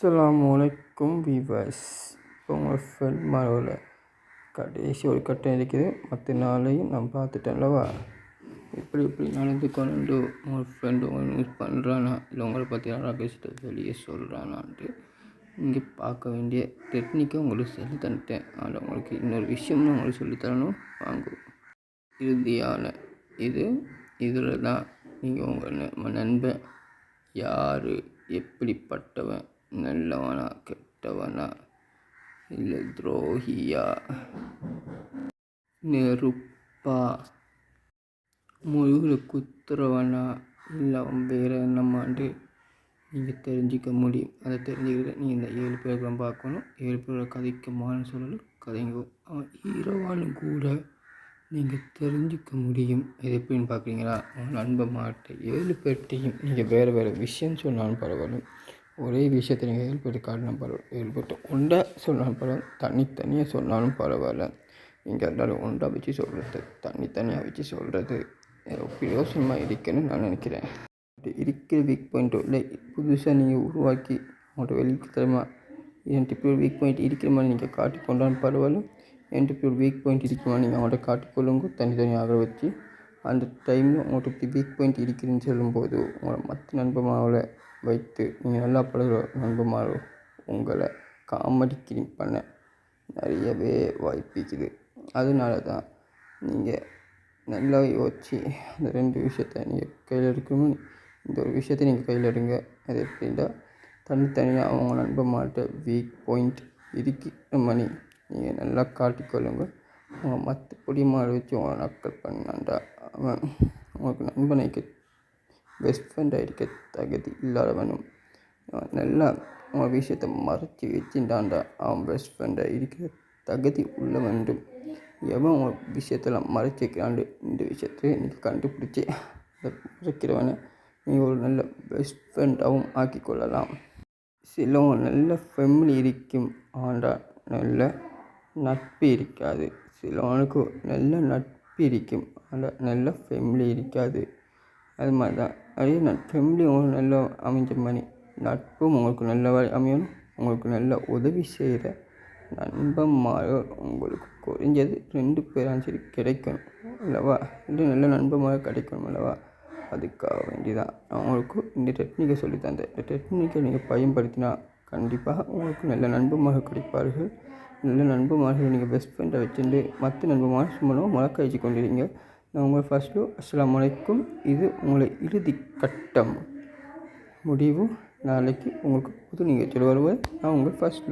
அஸ்ஸலாமுஅலைக்கும் viewers. இப்போ உங்கள் friend மாரோட கடைசி ஒரு கட்டம் இருக்குது. மற்ற நாளையும் நான் பார்த்துட்டேன் அல்லவா. இப்படி நடந்து கொண்டு உங்கள் ஃப்ரெண்டு உங்களை யூஸ் பண்ணுறானா இல்லை உங்களை பற்றி நல்லா பேசிட்டு வெளியே சொல்கிறானான்ட்டு இங்கே பார்க்க வேண்டிய டெக்னிக்கை உங்களுக்கு சொல்லி தந்துட்டேன். அதில் உங்களுக்கு இன்னொரு விஷயம்னு உங்களுக்கு சொல்லித்தரணும். வாங்க, இறுதியான இதில் தான் நீங்கள் உங்கள் நண்பன் யார், எப்படிப்பட்டவன், நல்லவனா கெட்டவனா இல்லை துரோகியா நெருப்பா முழுகில் குத்துறவனா இல்லை அவன் வேறு என்னமாண்டு நீங்கள் தெரிஞ்சிக்க முடியும். அதை தெரிஞ்சுக்கிட்டு நீங்கள் இந்த 7 பேர்களும் பார்க்கணும். 7 பேரோட கதைக்குமான சொல்லணும். கதைங்க அவன் ஹீரோவானு கூட நீங்கள் தெரிஞ்சிக்க முடியும். இது எப்படின்னு பார்க்குறீங்களா? அவன் நண்பன் மாட்ட 7 பேர்ட்டையும் நீங்கள் வேறு விஷயம் சொன்னாலும் பரவாயில்ல, ஒரே விஷயத்தை நீங்கள் 7 பேர்ட்டு காட்டினா பரவாயில்ல, 7 பேர்ட்டு ஒன்றா சொன்னாலும் பரவாயில்ல, தனித்தனியாக சொன்னாலும் பரவாயில்ல. நீங்கள் எல்லாரும் ஒன்றா வச்சு சொல்கிறது, தனித்தனியாக வச்சு சொல்கிறது பிரயோசனமாக இருக்குன்னு நான் நினைக்கிறேன். இருக்கிற வீக் பாயிண்ட் இல்லை புதுசாக நீங்கள் உருவாக்கி உங்கள்கிட்ட வெளிக்கு தரமா என்கிட்ட இப்படி ஒரு வீக் பாயிண்ட் இருக்கிற மாதிரி நீங்கள் காட்டிக்கொண்டாலும் பரவாயில்ல, என்கிட்ட இப்படி ஒரு வீக் பாயிண்ட் இருக்கிற மாதிரி நீங்கள் அவங்கள்ட்ட காட்டிக்கொள்ளுங்க. தனித்தனியாக வச்சு அந்த டைமில் உங்கள்கிட்ட இப்படி வீக் பாயிண்ட் இருக்குதுன்னு சொல்லும்போது உங்களை மற்ற நண்பமாவில் வைத்து நீங்கள் நல்லா பழகிற நண்பமாக உங்களை காமெடி கிரிம் பண்ண நிறையவே வாய்ப்பிக்குது. அதனால தான் நீங்கள் நல்லா யோசிச்சு அந்த 2 விஷயத்த நீங்கள் கையில் எடுக்கணும். இந்த ஒரு விஷயத்தை நீங்கள் கையில் எடுங்க. அது எப்படின்னா, தனித்தனியாக அவங்க நண்பமாட்ட வீக் பாயிண்ட் இருக்கிற மணி நீங்கள் நல்லா காட்டிக்கொள்ளுங்க. அவங்க மற்ற பொடிமாட வச்சு உங்களை நக்கல் பண்ணாண்டா அவன் உங்களுக்கு நண்பனைக்கு பெஸ்ட் ஃப்ரெண்டாக இருக்க தகுதி இல்லாதவனும் நல்லா உங்கள் விஷயத்தை மறைச்சி வச்சுட்டாண்டா அவன் பெஸ்ட் ஃப்ரெண்டாக இருக்கிற தகுதி உள்ளவன்றும். எவன் உங்கள் விஷயத்தெல்லாம் மறைச்சி வைக்கிறாண்டு இந்த விஷயத்தை நீங்கள் கண்டுபிடிச்சி அதை மறைக்கிறவனை நீங்கள் ஒரு நல்ல பெஸ்ட் ஃப்ரெண்டாகவும் ஆக்கிக்கொள்ளலாம். சிலவங்க நல்ல ஃபேமிலி இருக்கும், ஆனால் நல்ல நட்பு இருக்காது. சிலவனுக்கு நல்ல நட்பு இருக்கும், ஆனால் நல்ல ஃபேமிலி இருக்காது. அது மாதிரி தான் அதே ஃபேமிலி உங்களுக்கு நல்லா அமைஞ்ச மாதிரி நட்பும் உங்களுக்கு நல்ல அமையணும். உங்களுக்கு நல்ல உதவி செய்கிற நண்பன்மார் உங்களுக்கு குறைஞ்சது 2 பேராச்சும் சரி கிடைக்கணும் அல்லவா, இல்லை நல்ல நண்பன்மார் கிடைக்கணும் அல்லவா. அதுக்காக வேண்டி தான் நான் உங்களுக்கு இந்த டெக்னிக்கை சொல்லி தந்தேன். இந்த டெக்னிக்கை நீங்கள் பயன்படுத்தினா கண்டிப்பாக உங்களுக்கு நல்ல நண்பன்மார்கள் கிடைப்பார்கள். நல்ல நண்பன்மார்கள் நீங்கள் பெஸ்ட் ஃப்ரெண்டை வச்சுட்டு மற்ற நண்பன்மார் சும்மா முழக்க வச்சு கொண்டிருங்க. நான் உங்கள் ஃபர்ஸ்ட் அஸ்ஸலாமு அலைக்கும். இது உங்களை இறுதி கட்டம் முடிவு. நாளைக்கு உங்களுக்கு புது நிகழ்ச்சியில் வருவது நான் உங்கள் ஃபர்ஸ்ட்